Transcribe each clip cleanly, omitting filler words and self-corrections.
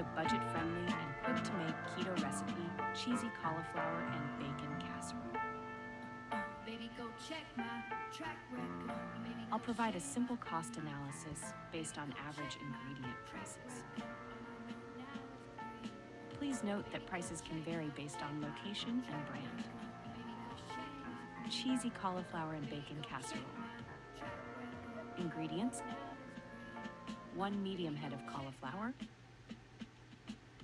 a budget-friendly and quick-to-make keto recipe, cheesy cauliflower and bacon casserole. Baby, go check my track record. I'll provide a simple cost analysis based on average ingredient prices. Please note that prices can vary based on location and brand. Cheesy cauliflower and bacon casserole. Ingredients: 1 medium head of cauliflower,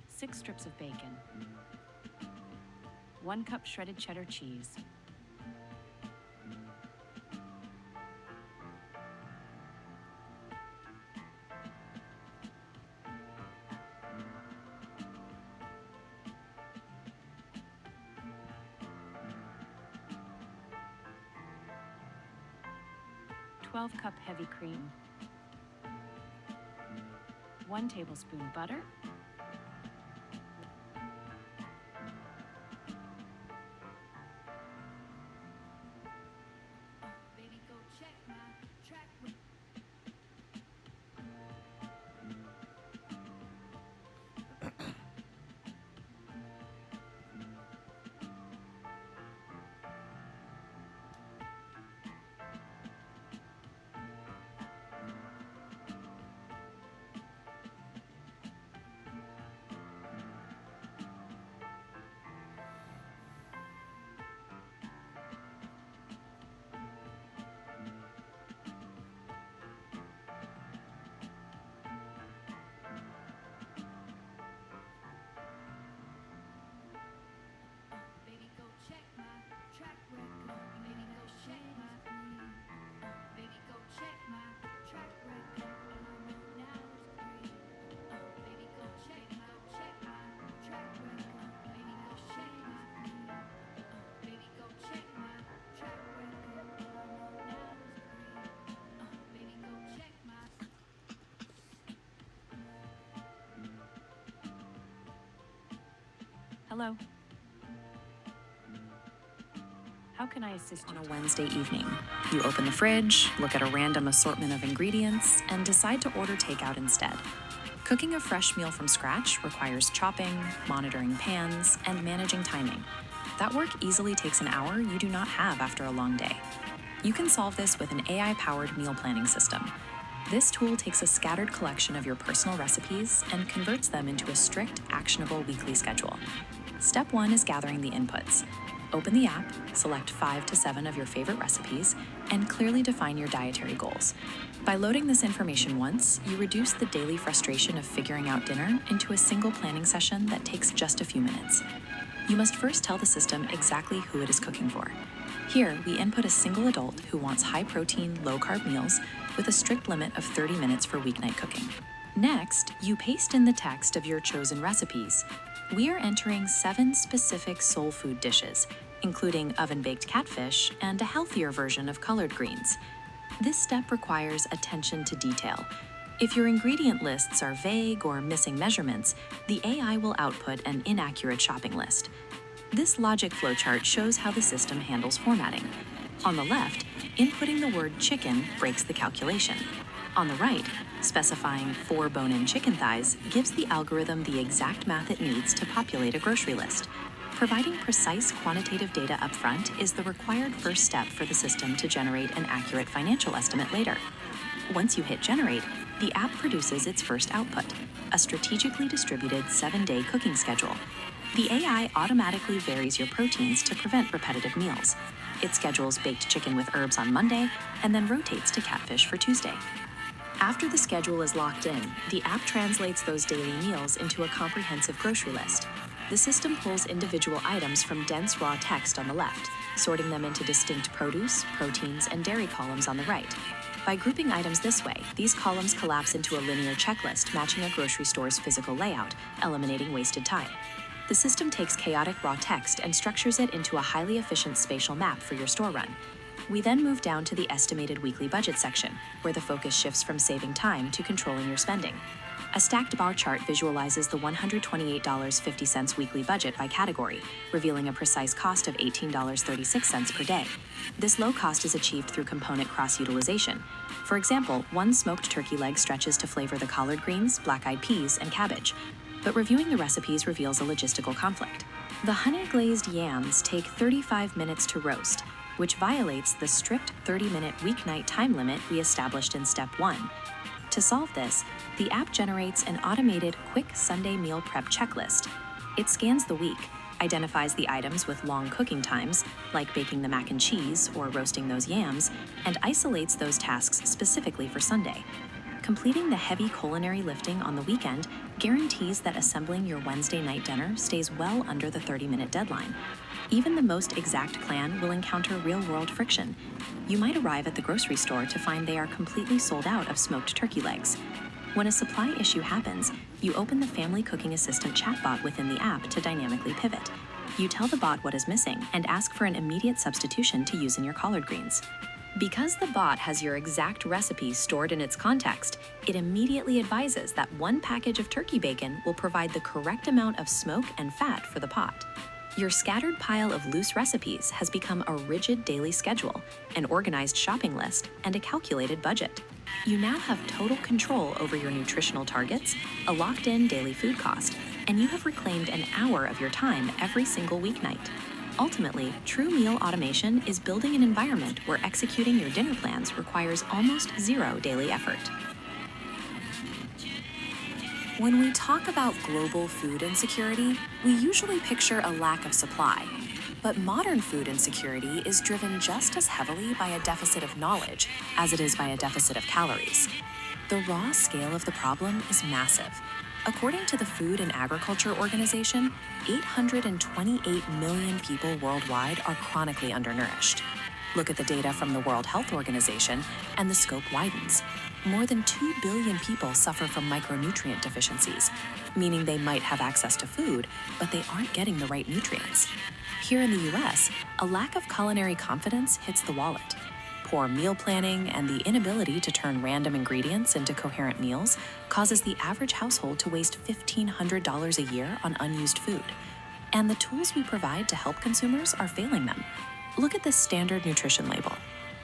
6 strips of bacon, 1 cup shredded cheddar cheese, 12-cup heavy cream, 1 tablespoon butter, Baby, go check my track record. Baby, go check my track record. Baby, go check my baby, go check my track record. All I know now is green. Baby, go check my track record. Baby, go check my baby, go check my track record. All I know now is green. Baby, go check my Hello. How can I assist you? On a Wednesday evening, you open the fridge, look at a random assortment of ingredients, and decide to order takeout instead. Cooking a fresh meal from scratch requires chopping, monitoring pans, and managing timing. That work easily takes an hour you do not have after a long day. You can solve this with an AI-powered meal planning system. This tool takes a scattered collection of your personal recipes and converts them into a strict, actionable weekly schedule. Step 1 is gathering the inputs. Open the app, select 5 to 7 of your favorite recipes, and clearly define your dietary goals. By loading this information once, you reduce the daily frustration of figuring out dinner into a single planning session that takes just a few minutes. You must first tell the system exactly who it is cooking for. Here, we input a single adult who wants high-protein, low-carb meals with a strict limit of 30 minutes for weeknight cooking. Next, you paste in the text of your chosen recipes. We are entering 7 specific soul food dishes, including oven-baked catfish and a healthier version of collard greens. This step requires attention to detail. If your ingredient lists are vague or missing measurements, the AI will output an inaccurate shopping list. This logic flowchart shows how the system handles formatting. On the left, inputting the word chicken breaks the calculation. On the right, specifying 4 bone-in chicken thighs gives the algorithm the exact math it needs to populate a grocery list. Providing precise quantitative data upfront is the required first step for the system to generate an accurate financial estimate later. Once you hit generate, the app produces its first output, a strategically distributed 7-day cooking schedule. The AI automatically varies your proteins to prevent repetitive meals. It schedules baked chicken with herbs on Monday and then rotates to catfish for Tuesday. After the schedule is locked in, the app translates those daily meals into a comprehensive grocery list. The system pulls individual items from dense raw text on the left, sorting them into distinct produce, proteins, and dairy columns on the right. By grouping items this way, these columns collapse into a linear checklist matching a grocery store's physical layout, eliminating wasted time. The system takes chaotic raw text and structures it into a highly efficient spatial map for your store run. We then move down to the estimated weekly budget section, where the focus shifts from saving time to controlling your spending. A stacked bar chart visualizes the $128.50 weekly budget by category, revealing a precise cost of $18.36 per day. This low cost is achieved through component cross-utilization. For example, 1 smoked turkey leg stretches to flavor the collard greens, black-eyed peas, and cabbage. but reviewing the recipes reveals a logistical conflict. The honey-glazed yams take 35 minutes to roast, which violates the strict 30-minute weeknight time limit we established in Step 1. To solve this, the app generates an automated quick Sunday meal prep checklist. It scans the week, identifies the items with long cooking times, like baking the mac and cheese or roasting those yams, and isolates those tasks specifically for Sunday. Completing the heavy culinary lifting on the weekend guarantees that assembling your Wednesday night dinner stays well under the 30-minute deadline. Even the most exact plan will encounter real-world friction. You might arrive at the grocery store to find they are completely sold out of smoked turkey legs. When a supply issue happens, you open the Family Cooking Assistant chatbot within the app to dynamically pivot. You tell the bot what is missing and ask for an immediate substitution to use in your collard greens. Because the bot has your exact recipe stored in its context, it immediately advises that one package of turkey bacon will provide the correct amount of smoke and fat for the pot. Your scattered pile of loose recipes has become a rigid daily schedule, an organized shopping list, and a calculated budget. You now have total control over your nutritional targets, a locked-in daily food cost, and you have reclaimed an hour of your time every single weeknight. Ultimately, true meal automation is building an environment where executing your dinner plans requires almost zero daily effort. When we talk about global food insecurity, we usually picture a lack of supply. But modern food insecurity is driven just as heavily by a deficit of knowledge as it is by a deficit of calories. The raw scale of the problem is massive. According to the Food and Agriculture Organization, 828 million people worldwide are chronically undernourished. Look at the data from the World Health Organization, and the scope widens. More than 2 billion people suffer from micronutrient deficiencies, meaning they might have access to food, but they aren't getting the right nutrients. Here in the US, a lack of culinary confidence hits the wallet. Poor meal planning and the inability to turn random ingredients into coherent meals causes the average household to waste $1,500 a year on unused food. And the tools we provide to help consumers are failing them. Look at this standard nutrition label.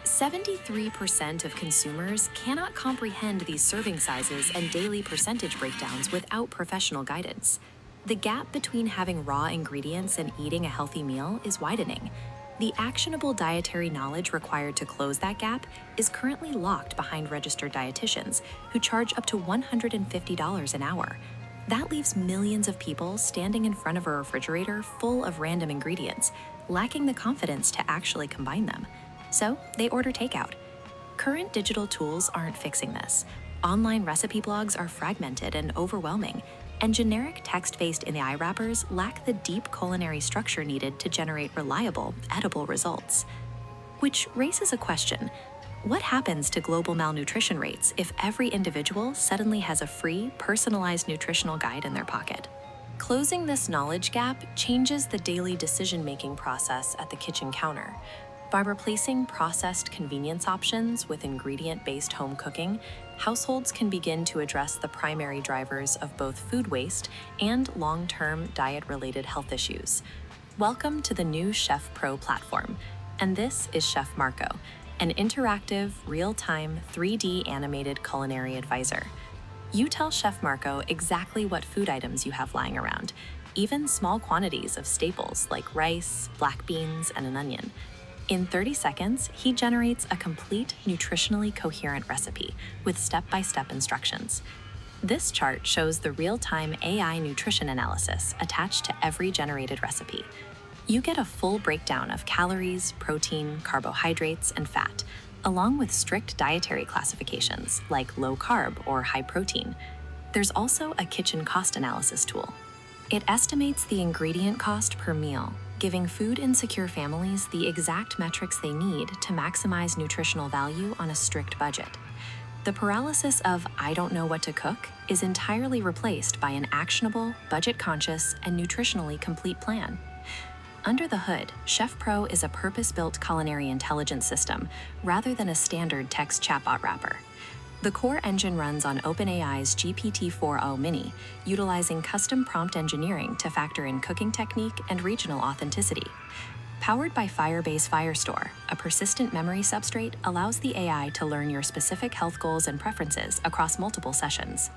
73% of consumers cannot comprehend these serving sizes and daily percentage breakdowns without professional guidance. The gap between having raw ingredients and eating a healthy meal is widening. The actionable dietary knowledge required to close that gap is currently locked behind registered dietitians who charge up to $150 an hour. That leaves millions of people standing in front of a refrigerator full of random ingredients, lacking the confidence to actually combine them. So they order takeout. Current digital tools aren't fixing this. Online recipe blogs are fragmented and overwhelming, and generic text-based AI wrappers lack the deep culinary structure needed to generate reliable, edible results. Which raises a question: what happens to global malnutrition rates if every individual suddenly has a free, personalized nutritional guide in their pocket? Closing this knowledge gap changes the daily decision-making process at the kitchen counter. By replacing processed convenience options with ingredient-based home cooking, households can begin to address the primary drivers of both food waste and long-term diet-related health issues. Welcome to the new Chef Pro platform, and this is Chef Marco, an interactive, real-time, 3D animated culinary advisor. You tell Chef Marco exactly what food items you have lying around, even small quantities of staples like rice, black beans, and an onion. In 30 seconds, he generates a complete, nutritionally coherent recipe with step-by-step instructions. This chart shows the real-time AI nutrition analysis attached to every generated recipe. You get a full breakdown of calories, protein, carbohydrates, and fat, along with strict dietary classifications like low carb or high protein. There's also a kitchen cost analysis tool. It estimates the ingredient cost per meal, giving food insecure families the exact metrics they need to maximize nutritional value on a strict budget. The paralysis of "I don't know what to cook" is entirely replaced by an actionable, budget-conscious, and nutritionally complete plan. Under the hood, Chef Pro is a purpose-built culinary intelligence system rather than a standard text chatbot wrapper. The core engine runs on OpenAI's GPT-4o Mini, utilizing custom prompt engineering to factor in cooking technique and regional authenticity. Powered by Firebase Firestore, a persistent memory substrate allows the AI to learn your specific health goals and preferences across multiple sessions.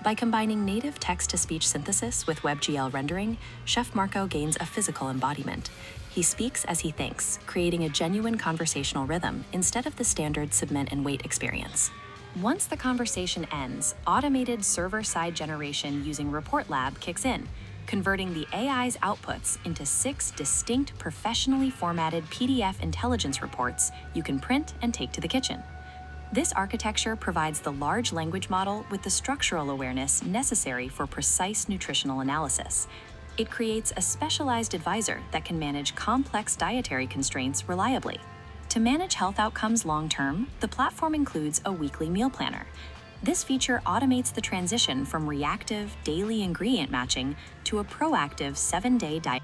By combining native text-to-speech synthesis with WebGL rendering, Chef Marco gains a physical embodiment. He speaks as he thinks, creating a genuine conversational rhythm instead of the standard submit and wait experience. Once the conversation ends, automated server-side generation using Report Lab kicks in, converting the AI's outputs into 6 distinct professionally formatted PDF intelligence reports you can print and take to the kitchen. This architecture provides the large language model with the structural awareness necessary for precise nutritional analysis. It creates a specialized advisor that can manage complex dietary constraints reliably. To manage health outcomes long-term, the platform includes a weekly meal planner. This feature automates the transition from reactive daily ingredient matching to a proactive 7-day diet.